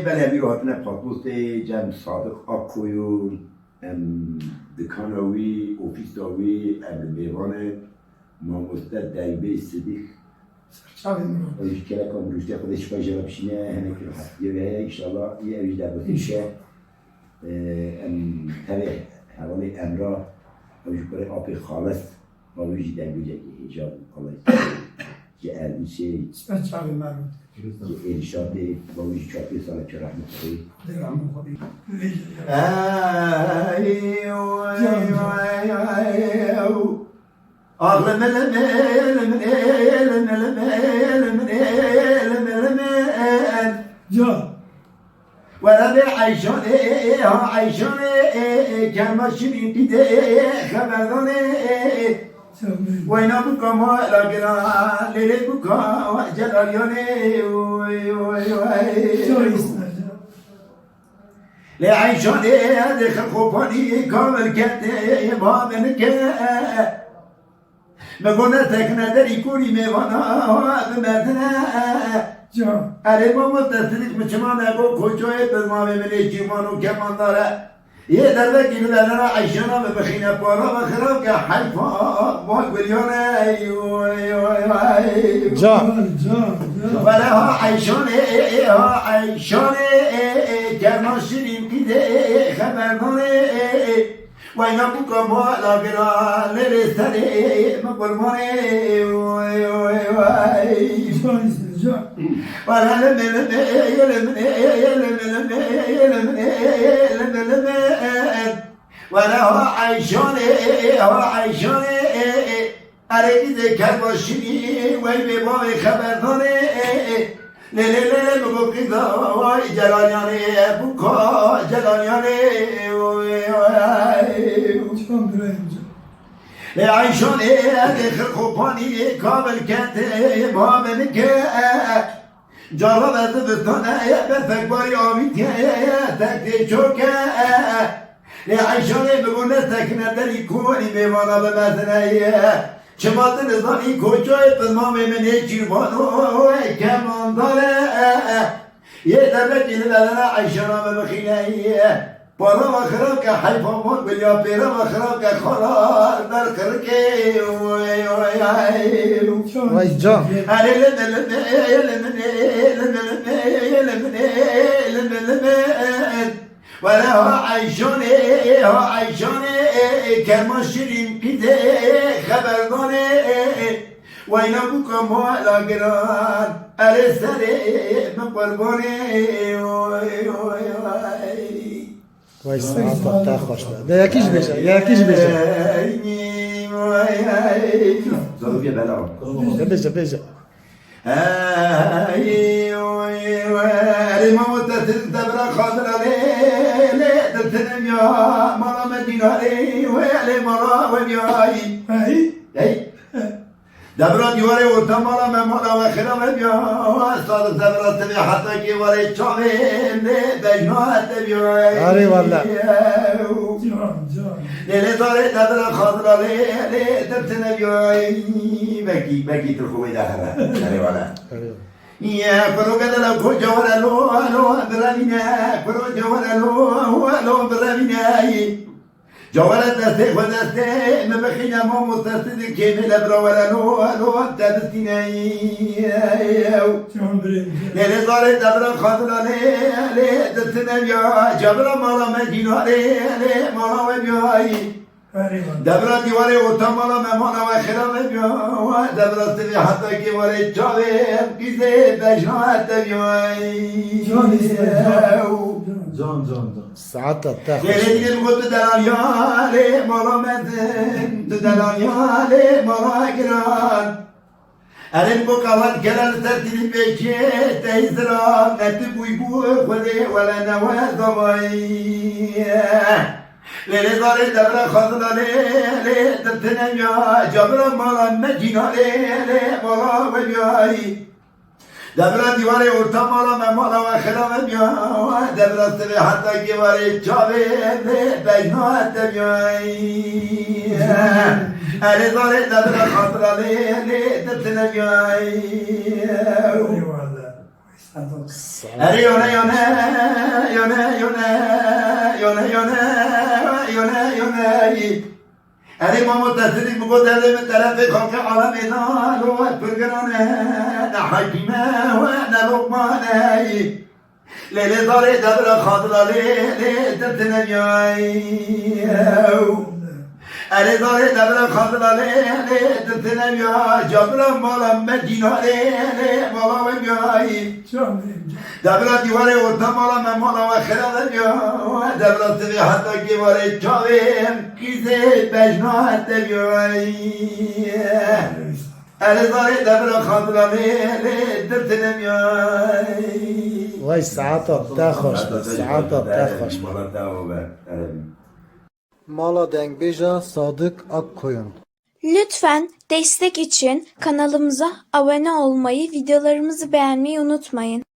بله بیرو هاتنه پاکوست جم صادق آکویون دکانوی اوفیساوی بیوان ماموسته دیبه صدیق ایش کلا کام روشته خودش پای جواب شینه همه که هستی و ایشالله یه اویش در بسیشه تبه حوالی امرا اویش برای آب خالص اویش در بیجه که هجاب خالص که ارمیشه سپچاوی مرود که انشاد باویش 4 سال که رحمت خواهی رحمت خواهی أغلى جا ورد عيشان عيشان كما شنين كده خبران وينا بكا ما لاجرا ليلة بكا جلالياني لعيشان دخل خوباني كامل كده بابنك مگونه تکنه داری کوری میوانا بمدنه جا اره بابا تصدیق مچمانه با کجای بزمامه منی جیمانو کمان داره یه در وکی نداره عیشانا بخینه پارا و خراب که حیفا با گلیانه جا ولی ها عیشانه کرماشنیم ایده خبردانه وينا بكا ما لاجرا لرستري مقرماني ولا هو عيشاني أريد ذكر باشيني ويبي باوي خبرداني ليلة بقول كذا واي جلالياني بكا جلالياني عيشون داخل خوباني كابل كاتي بابنك جرب دبستانا بفكبري عميتي تكتي شوكا عيشون بقول سكنة دلي كوني بيوانا بمثنى شمات نظامي كوچوي بزمامي من يجيبانو كمان داره يتبكي لنا عيشنا بمخينة بارا مخرب که حیفامان بلیا پیرا مخرب که خورا در کرکی وای جا ولا ها عیشانه کرما شیرین پیده خبردانه وینا بکا ما لاگران اره سره مقربانه وای ساعت تا خوش ده یکیش بشه زارو بیا بلا بجا ما متصل تبرا خاطر عليه تلتنم يا مرا مدينة عليه وعلي مرا وبياي اي دبرا دیواره اوتا مالا ممالا و خرام بیا استاد دبرا تبی حتی که واره چاوه بجنات بیای آره والله لیلی داره دبرا خاطر لیلی دبتن بیای بکی تو خوبی دهره آره والله یا کرو کدلا کجا ورلو برامینه کرو جوارلو برامینه جوالت دسته خود دسته مبخینا ما متصد کمیل براولانو تبستینایی لیلی داره دبرا خاطرانه دستنم یا جبرا مالا مجیناره مالا و بیایی دبرا دیواره اوتا مالا ممانا و خرام بیا دبرا سوی حتی که واره چاوه کیزه بجنات بیایی جان ساعت تا خوش لیلی دیگه بگو تو دلالیاله مالا مدن تو دلالیاله مالا گران الان بو قوان کلال سرتیلی بیچه تیزران نت بوی خوده ولا نواز آمایی لیلی داره دبرا خاطر لیلی دبتنم یا جبرا مالا مجینا لیلی مالا و بیایی دبرا دیواره اوتا مالا ممالا و خلام بیا دبرا سوی حتی که واره چاوه بجنات بیایی اره داره دبرا خاطر لیلی دبتنم بیایی Eri yone yone yone yone yone yone yone yone eri mamu tesiri bu godeli mi tarafi kalke alamina lo pürgünane ne hakime ve ne lokmane lele zare devre khadla lele tertine eri zare devre khadla lele tertine jabra malam medina lele malam gay devlet divare orta mala me mala ve khiradan ya devlet tivi hatta ki vare çavim kize bejna hatta ya elzare devlet khadla le dirtinem ya وای ساعت تا خوش بود ساعت تا خوش بود Mala Dengbej'a Sadık Akkoyun. Lütfen destek için kanalımıza abone olmayı, videolarımızı beğenmeyi unutmayın.